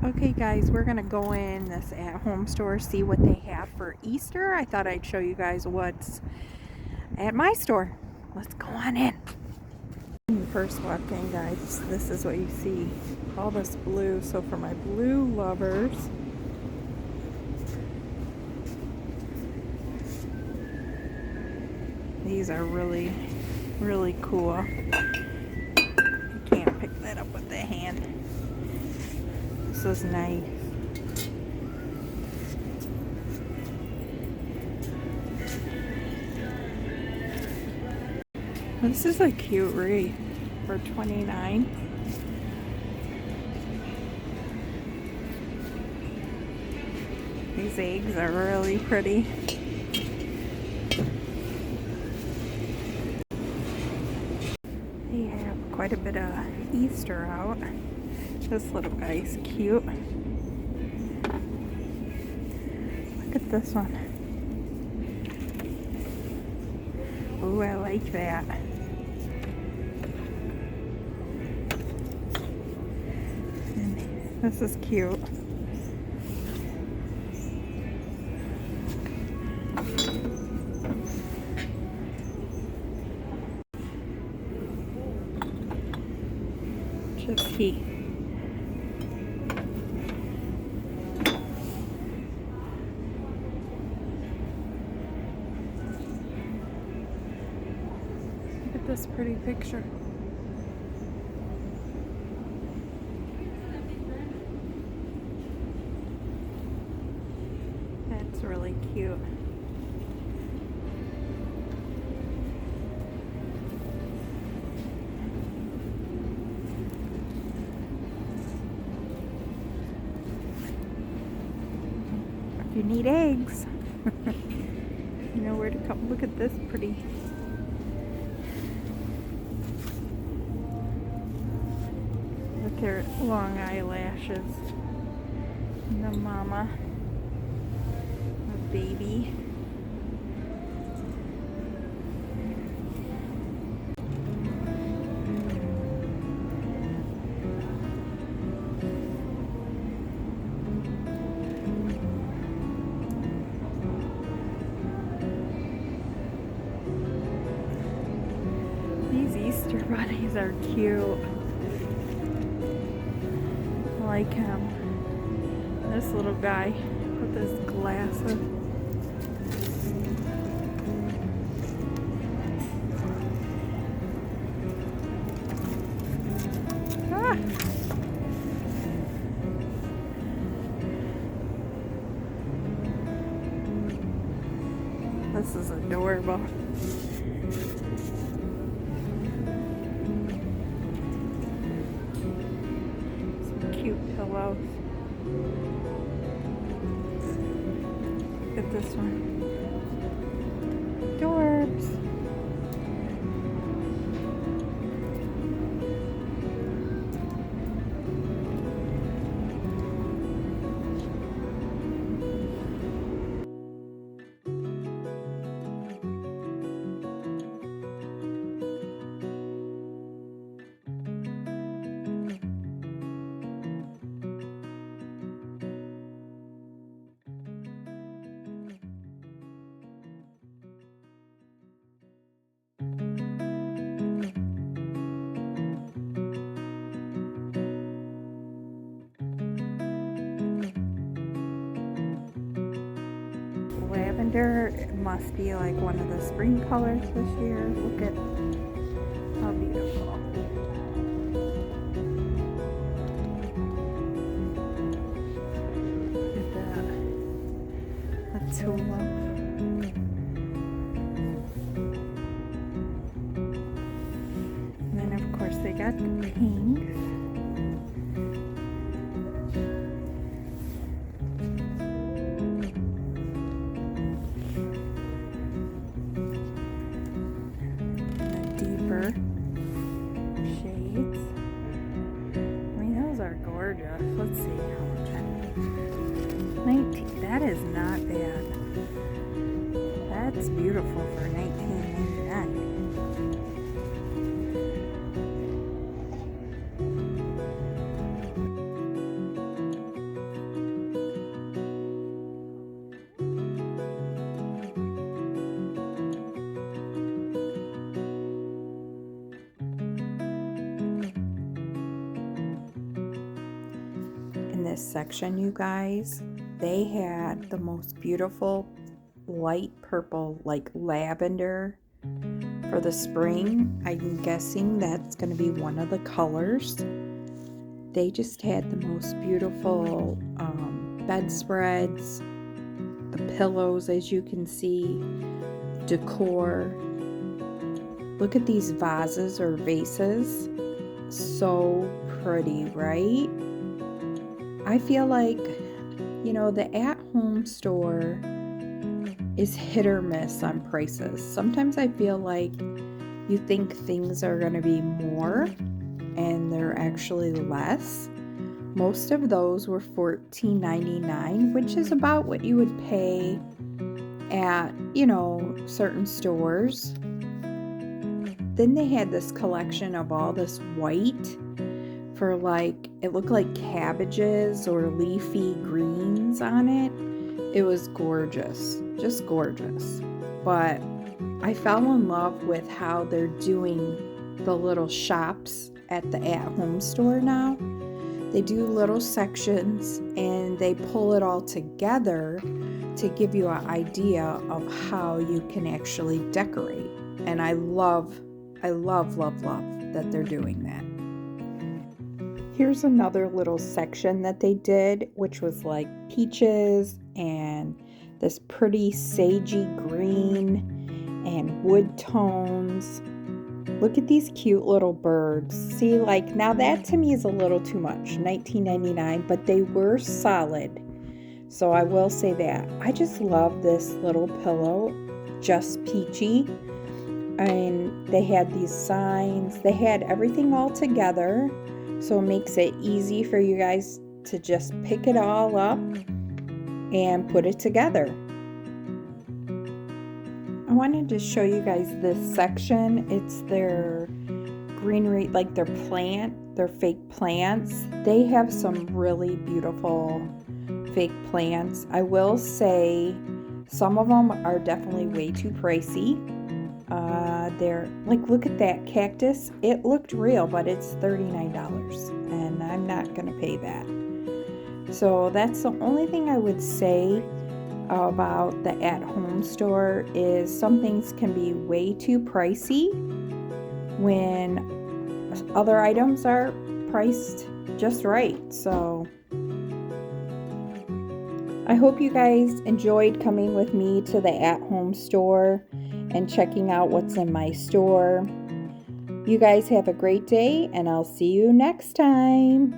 Okay guys, we're gonna go in this at-home store, see what they have for Easter. I thought I'd show you guys what's at my store. Let's go on in. When you first walk in, guys, this is what you see. All this blue. So for my blue lovers, these are really, really cool. You can't pick that up with the hand. This is nice. This is a cute wreath for $29. These eggs are really pretty. They have quite a bit of Easter out. This little guy's cute. Look at this one. Ooh, I like that. And this is cute. Just he. Look at this pretty picture. That's really cute. If you need eggs, you know where to come. Look at this pretty. Look at her long eyelashes. And the mama, the baby. These Easter bunnies are cute. I like him. This little guy with his glasses. Ah! This is adorable. Cute pillows. Look at this one. Adorbs. Lavender, it must be like one of the spring colors this year. Look at how beautiful. Look at that. A tulip. And then of course they got the pinks. Deeper shades. I mean, those are gorgeous. Let's see how much. 19. That is not bad. That's beautiful for $19.99. this section, you guys, they had the most beautiful light purple, like lavender for the spring. I'm guessing that's going to be one of the colors. They just had the most beautiful bedspreads, the pillows, as you can see, decor. Look at these vases or vases. So pretty, right? I feel like, you know, the at-home store is hit or miss on prices. Sometimes I feel like you think things are going to be more and they're actually less. Most of those were $14.99, which is about what you would pay at, you know, certain stores. Then they had this collection of all this white for, like, it looked like cabbages or leafy greens on it. It was gorgeous, just gorgeous. But I fell in love with how they're doing the little shops at the at-home store now. They do little sections and they pull it all together to give you an idea of how you can actually decorate. And I love that they're doing that. Here's another little section that they did, which was like peaches and this pretty sagey green and wood tones. Look at these cute little birds. See, like, now that to me is a little too much, $19.99, but they were solid. So I will say that. I just love this little pillow, just peachy. And they had these signs. They had everything all together. So it makes it easy for you guys to just pick it all up and put it together. I wanted to show you guys this section. It's their greenery, like their fake plants. They have some really beautiful fake plants. I will say some of them are definitely way too pricey. They're like, look at that cactus. It looked real, but it's $39 and I'm not gonna pay that. So that's the only thing I would say about the at-home store is some things can be way too pricey when other items are priced just right. So I hope you guys enjoyed coming with me to the at-home store and checking out what's in my store. You guys have a great day, and I'll see you next time.